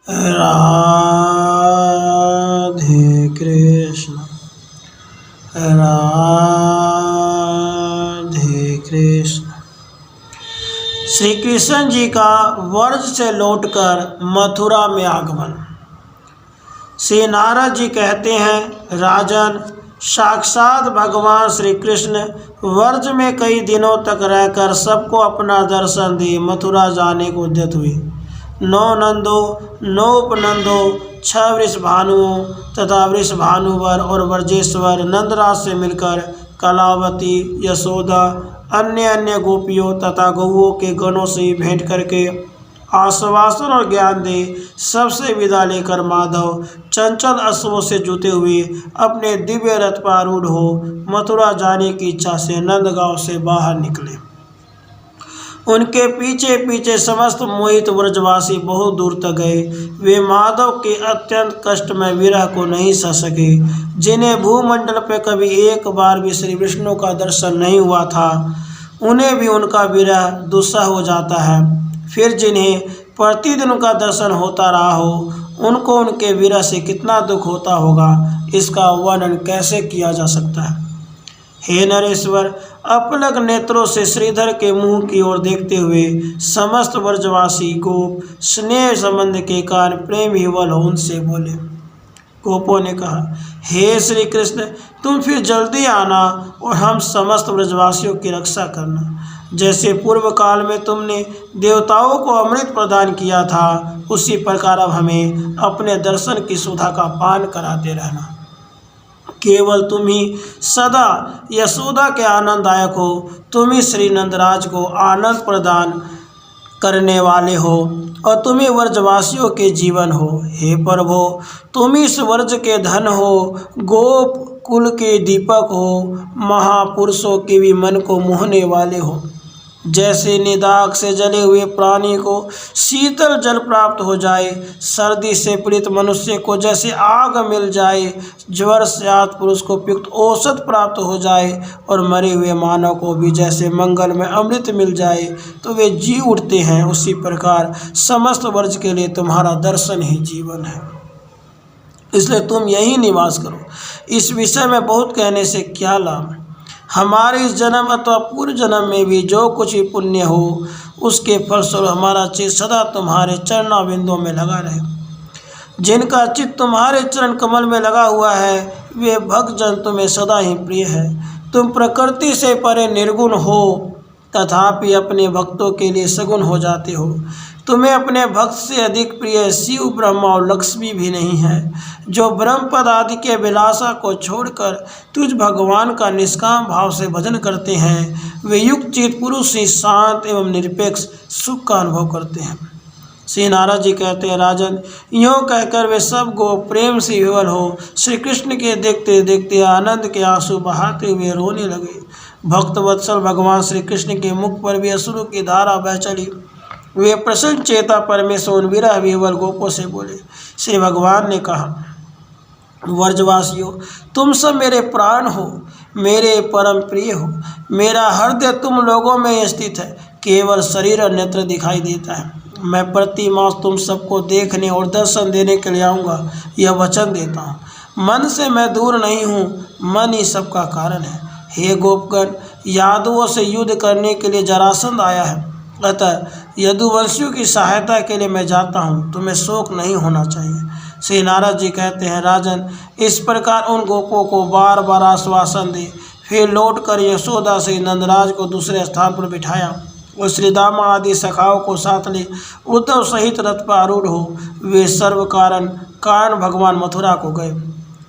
राधे कृष्ण राधे कृष्ण। श्री कृष्ण जी का व्रज से लौटकर मथुरा में आगमन। श्री नारद जी कहते हैं, राजन, साक्षात भगवान श्री कृष्ण व्रज में कई दिनों तक रहकर सबको अपना दर्शन दे मथुरा जाने को उद्यत हुए। 9 नंदों, 9 उपनंदों, 6 वृषभानुओं तथा वृषभानुवर और ब्रजेश्वर नंदराज से मिलकर कलावती, यशोदा, अन्य गोपियों तथा गौओं के गणों से भेंट करके आश्वासन और ज्ञान दे सबसे विदा लेकर माधव चंचल अश्वों से जुते हुए अपने दिव्य रथ पर आरूढ़ हो मथुरा जाने की इच्छा से नंदगांव से बाहर निकले। उनके पीछे पीछे समस्त मोहित व्रजवासी बहुत दूर तक गए। वे माधव के अत्यंत कष्टमय विरह को नहीं सह सके, जिन्हें भूमंडल पर कभी एक बार भी श्री विष्णु का दर्शन नहीं हुआ था, उन्हें भी उनका विरह दुस्सह हो जाता है। फिर जिन्हें प्रतिदिन उनका दर्शन होता रहा हो, उनको उनके विरह से कितना दुख होता होगा, इसका वर्णन कैसे किया जा सकता है। हे नरेश्वर, अपलक नेत्रों से श्रीधर के मुंह की ओर देखते हुए समस्त व्रजवासी गोप स्नेह संबंध के कारण प्रेम विवल हो उनसे बोले। गोपों ने कहा, हे श्री कृष्ण, तुम फिर जल्दी आना और हम समस्त व्रजवासियों की रक्षा करना। जैसे पूर्व काल में तुमने देवताओं को अमृत प्रदान किया था, उसी प्रकार अब हमें अपने दर्शन की सुधा का पान कराते रहना। केवल तुम ही सदा यशोदा के आनंददायक हो, तुम ही श्री नंदराज को आनंद प्रदान करने वाले हो और तुम ही व्रजवासियों के जीवन हो। हे प्रभु, तुम ही इस व्रज के धन हो, गोप कुल के दीपक हो, महापुरुषों के भी मन को मोहने वाले हो। जैसे निदाग से जले हुए प्राणी को शीतल जल प्राप्त हो जाए, सर्दी से पीड़ित मनुष्य को जैसे आग मिल जाए, ज्वर से आत पुरुष को उपयुक्त औषध प्राप्त हो जाए और मरे हुए मानव को भी जैसे मंगल में अमृत मिल जाए तो वे जी उठते हैं, उसी प्रकार समस्त वर्ज के लिए तुम्हारा दर्शन ही जीवन है। इसलिए तुम यही निवास करो। इस विषय में बहुत कहने से क्या लाभ। हमारे इस जन्म अथवा पूर्व जन्म में भी जो कुछ भी पुण्य हो, उसके फलस्वरूप हमारा चित्त सदा तुम्हारे चरणाबिंदों में लगा रहे। जिनका चित्त तुम्हारे चरण कमल में लगा हुआ है, वे भक्तजन तुम्हें सदा ही प्रिय है। तुम प्रकृति से परे निर्गुण हो, तथापि अपने भक्तों के लिए सगुण हो जाते हो। तुम्हें अपने भक्त से अधिक प्रिय शिव, ब्रह्मा और लक्ष्मी भी नहीं है, जो ब्रह्म पद आदि के अभिलाषा को छोड़कर तुझ भगवान का निष्काम भाव से भजन करते हैं। वे युक्त चित पुरुष ही शांत एवं निरपेक्ष सुख का अनुभव करते हैं। श्री नारद जी कहते हैं, राजन, यूँ कहकर वे सब गो प्रेम से विवल हो श्री कृष्ण के देखते देखते आनंद के आंसू बहाते हुए रोने लगे। भक्त वत्सल भगवान श्री कृष्ण के मुख पर भी अश्रु की धारा बह चली। वे प्रसन्न चेता परमेश्वर विरह विवल गोपों से बोले। श्री भगवान ने कहा, व्रजवासियों, तुम सब मेरे प्राण हो, मेरे परम प्रिय हो। मेरा हृदय तुम लोगों में स्थित है, केवल शरीर और नेत्र दिखाई देता है। मैं प्रति मास तुम सबको देखने और दर्शन देने के लिए आऊँगा, यह वचन देता हूँ। मन से मैं दूर नहीं हूँ, मन ही सबका कारण है। हे गोपगण, यादवों से युद्ध करने के लिए जरासंध आया है, अतः यदुवंशियों की सहायता के लिए मैं जाता हूँ, तुम्हें शोक नहीं होना चाहिए। श्री नारद जी कहते हैं, राजन, इस प्रकार उन गोपों को बार बार आश्वासन दे। फिर लौटकर यशोदा से नंदराज को दूसरे स्थान पर बिठाया और श्री दामा आदि सखाओं को साथ ले उद्धव सहित रथ पर आरूढ़ हो वे सर्व कारण भगवान मथुरा को गए।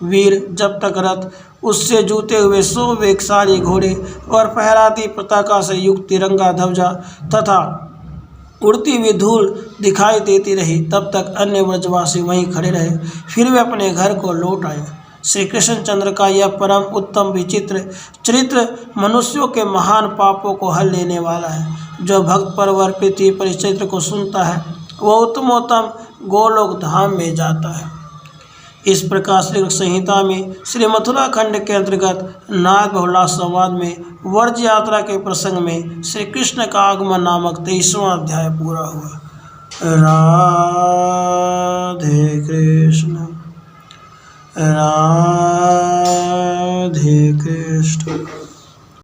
वीर जब तक रथ उससे जूते हुए 100 वेगशाली घोड़े और फहराती पताका से युक्त तिरंगा ध्वजा तथा उड़ती हुई धूल दिखाई देती रही, तब तक अन्य व्रजवासी वहीं खड़े रहे। फिर वे अपने घर को लौट आए। श्री कृष्णचंद्र का यह परम उत्तम विचित्र चरित्र मनुष्यों के महान पापों को हल लेने वाला है। जो भक्त परवर पृथ्वी पर इस चरित्र को सुनता है, वह उत्तमोत्तम गोलोक धाम में जाता है। इस प्रकार श्री संहिता में श्री मथुरा खंड के अंतर्गत नाथ बहुलास संवाद में व्रज यात्रा के प्रसंग में श्री कृष्ण का आगमन नामक 23वां अध्याय पूरा हुआ। राधे। कृष्ण राधे कृष्ण।